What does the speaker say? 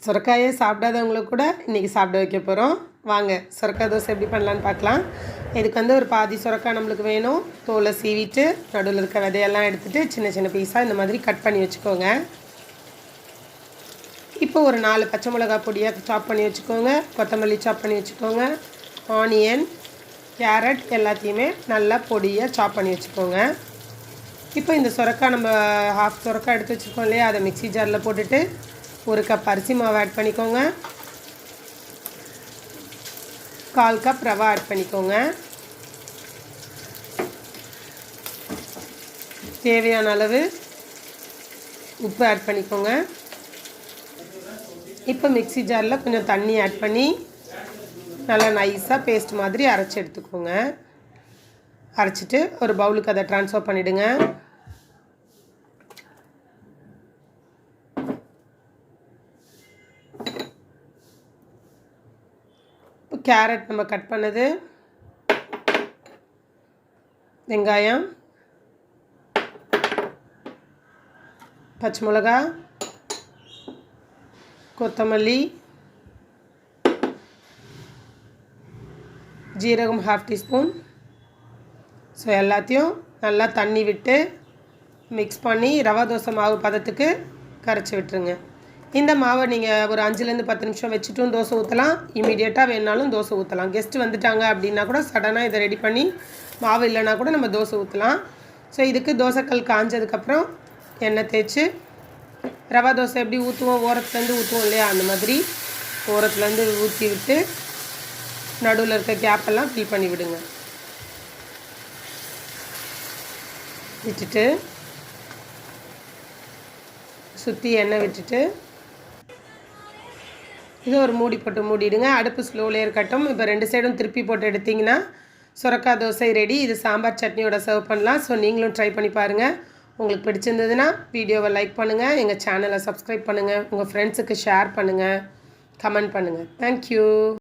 சுரக்காயை சாப்பிடாதவங்களுக்கு கூட இன்றைக்கி சாப்பிட வைக்க போகிறோம். வாங்க சுரக்காய் தோசை எப்படி பண்ணலான்னு பார்க்கலாம். இதுக்கு ஒரு பாதி சுரக்காய் நம்மளுக்கு வேணும். தோலை சீவிட்டு நடுவில் இருக்க விதையெல்லாம் எடுத்துகிட்டு சின்ன சின்ன பீஸாக இந்த மாதிரி கட் பண்ணி வச்சுக்கோங்க. இப்போ ஒரு 4 பச்சை மிளகாய் பொடியாக சாப் பண்ணி வச்சுக்கோங்க. கொத்தமல்லி சாப் பண்ணி வச்சுக்கோங்க. ஆனியன், கேரட் எல்லாத்தையுமே நல்லா பொடியாக சாப் பண்ணி வச்சுக்கோங்க. இப்போ இந்த சுரக்காய் நம்ம ஹாஃப் சுரக்காய் எடுத்து வச்சுருக்கோம் இல்லையா, அதை மிக்ஸி ஜாரில் போட்டுட்டு 1 கப் அரிசி மாவு ஆட் பண்ணிக்கோங்க. 1/4 கப் ரவை ஆட் பண்ணிக்கோங்க. தேவையான அளவு உப்பு ஆட் பண்ணிக்கோங்க. இப்போ மிக்ஸி ஜாரில் கொஞ்சம் தண்ணி ஆட் பண்ணி நல்லா நைஸாக பேஸ்ட் மாதிரி அரைச்சி எடுத்துக்கோங்க. அரைச்சிட்டு ஒரு பவுலுக்கு அதை ட்ரான்ஸ்ஃபர் பண்ணிவிடுங்க. இப்போ கேரட் நம்ம கட் பண்ணது, வெங்காயம், பச்சை மிளகா, கொத்தமல்லி, ஜீரகம் 1/2 டீஸ்பூன். ஸோ எல்லாத்தையும் நல்லா தண்ணி விட்டு மிக்ஸ் பண்ணி ரவா தோசை மாவு பதத்துக்கு கரைச்சி விட்டுருங்க. இந்த மாவை நீங்கள் ஒரு 5லேருந்து 10 நிமிஷம் வச்சுட்டும் தோசை ஊற்றலாம். இமீடியட்டாக வேணாலும் தோசை ஊற்றலாம். கெஸ்ட்டு வந்துட்டாங்க அப்படின்னா கூட சடனாக இதை ரெடி பண்ணி மாவு இல்லைனா கூட நம்ம தோசை ஊற்றலாம். ஸோ இதுக்கு தோசைக்கல் காஞ்சதுக்கப்புறம் எண்ணெய் தேய்ச்சி ரவா தோசை எப்படி ஊற்றுவோம், ஓரத்துலேருந்து ஊற்றுவோம் இல்லையா, அந்த மாதிரி ஓரத்துலேருந்து ஊற்றி விட்டு நடுவில் இருக்க கேப்பெல்லாம் ஃபில் பண்ணி விடுங்க. விட்டுட்டு சுற்றி எண்ணெய் விட்டுட்டு இதை ஒரு மூடி போட்டு மூடிடுங்க. அடுப்பு ஸ்லோவிலே இருக்கட்டும். இப்போ 2 சைடும் திருப்பி போட்டு எடுத்திங்கன்னா சுரக்காய் தோசை ரெடி. இது சாம்பார் சட்னியோட சர்வ் பண்ணலாம். ஸோ நீங்களும் ட்ரை பண்ணி பாருங்கள். உங்களுக்கு பிடிச்சிருந்ததுன்னா வீடியோவை லைக் பண்ணுங்கள், எங்கள் சேனலை சப்ஸ்கிரைப் பண்ணுங்கள், உங்கள் ஃப்ரெண்ட்ஸுக்கு ஷேர் பண்ணுங்கள், கமெண்ட் பண்ணுங்கள். தேங்க்யூ.